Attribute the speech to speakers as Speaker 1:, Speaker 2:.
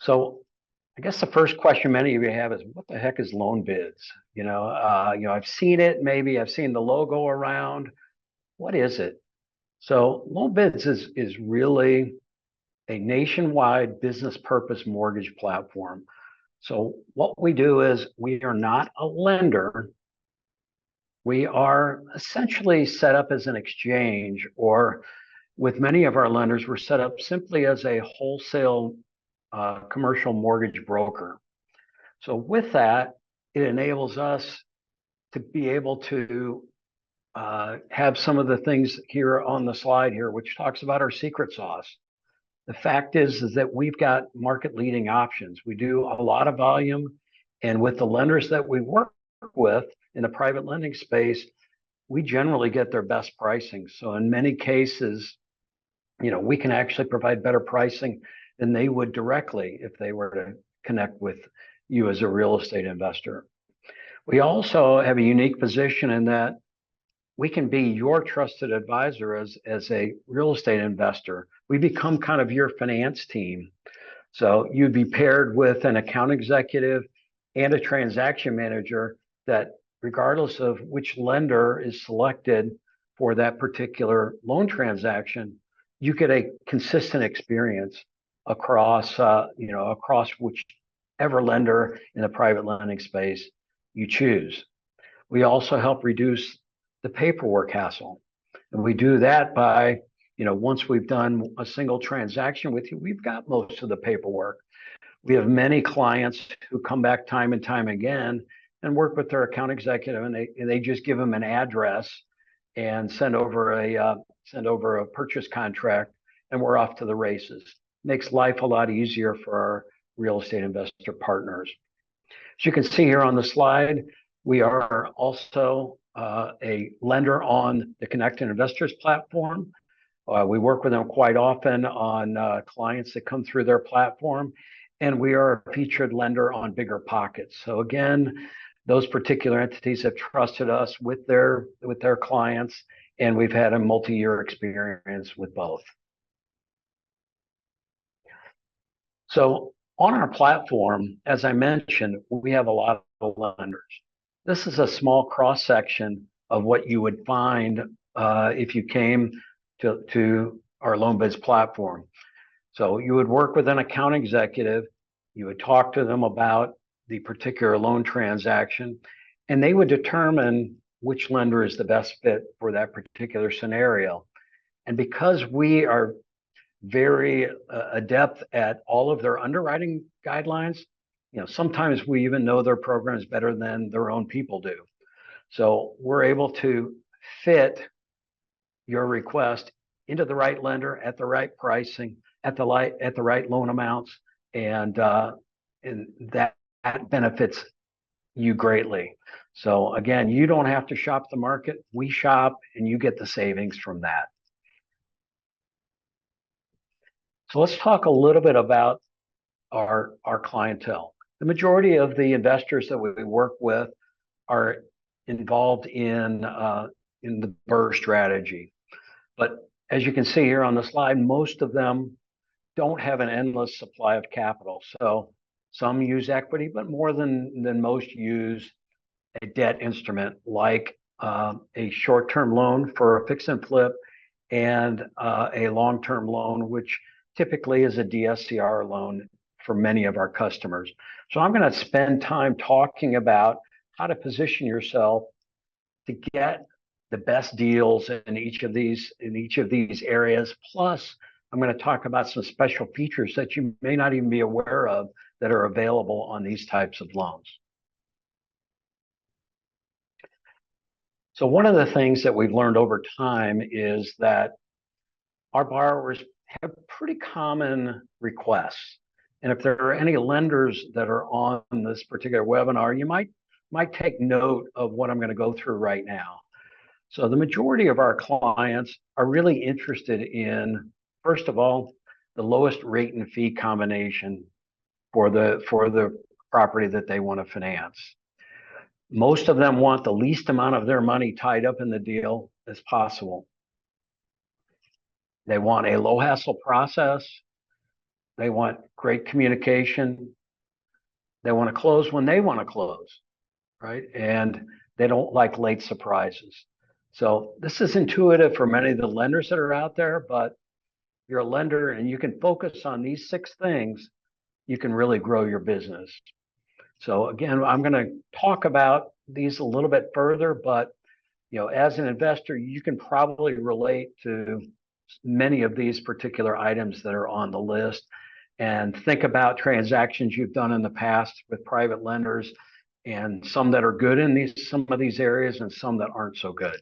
Speaker 1: So I guess the first question many of you have is, what the heck is Loanbidz? I've seen it, maybe I've seen the logo around. What is it? So Loanbidz is really a nationwide business purpose mortgage platform. So what we do is we are not a lender. We are essentially set up as an exchange, or with many of our lenders, we're set up simply as a wholesale commercial mortgage broker. So with that, it enables us to be able to have some of the things here on the slide here, which talks about our secret sauce. The fact is that we've got market leading options. We do a lot of volume, and with the lenders that we work with in the private lending space, we generally get their best pricing. So in many cases, we can actually provide better pricing than they would directly if they were to connect with you as a real estate investor. We also have a unique position in that we can be your trusted advisor as a real estate investor. We become kind of your finance team. So you'd be paired with an account executive and a transaction manager that, regardless of which lender is selected for that particular loan transaction, you get a consistent experience across whichever lender in the private lending space you choose. We also help reduce the paperwork hassle. And we do that by, once we've done a single transaction with you, we've got most of the paperwork. We have many clients who come back time and time again and work with their account executive, and they just give them an address and send over a purchase contract, and we're off to the races. Makes life a lot easier for our real estate investor partners. As you can see here on the slide, we are also a lender on the Connected Investors platform. We work with them quite often on clients that come through their platform, and we are a featured lender on Bigger Pockets. So again, those particular entities have trusted us with their clients, and we've had a multi-year experience with both. So on our platform, as I mentioned, we have a lot of lenders. This is a small cross section of what you would find if you came to our Loanbidz platform. So you would work with an account executive, you would talk to them about the particular loan transaction, and they would determine which lender is the best fit for that particular scenario. And because we are very adept at all of their underwriting guidelines, sometimes we even know their programs better than their own people do. So we're able to fit your request into the right lender at the right pricing, at the right loan amounts, and that benefits you greatly. So again, you don't have to shop the market. We shop, and you get the savings from that. So let's talk a little bit about our clientele. The majority of the investors that we work with are involved in the BRRRR strategy. But as you can see here on the slide, most of them don't have an endless supply of capital. So some use equity, but more than most use a debt instrument like a short-term loan for a fix and flip and a long-term loan, which typically is a DSCR loan for many of our customers. So I'm going to spend time talking about how to position yourself to get the best deals in each of these areas. Plus, I'm going to talk about some special features that you may not even be aware of that are available on these types of loans. So one of the things that we've learned over time is that our borrowers have pretty common requests. And if there are any lenders that are on this particular webinar, you might take note of what I'm going to go through right now. So the majority of our clients are really interested in, first of all, the lowest rate and fee combination for the property that they want to finance. Most of them want the least amount of their money tied up in the deal as possible. They want a low hassle process. They want great communication. They want to close when they want to close, right? And they don't like late surprises. So this is intuitive for many of the lenders that are out there, but you're a lender and you can focus on these 6 things, you can really grow your business. So again, I'm going to talk about these a little bit further, but as an investor, you can probably relate to many of these particular items that are on the list and think about transactions you've done in the past with private lenders and some that are good in some of these areas and some that aren't so good.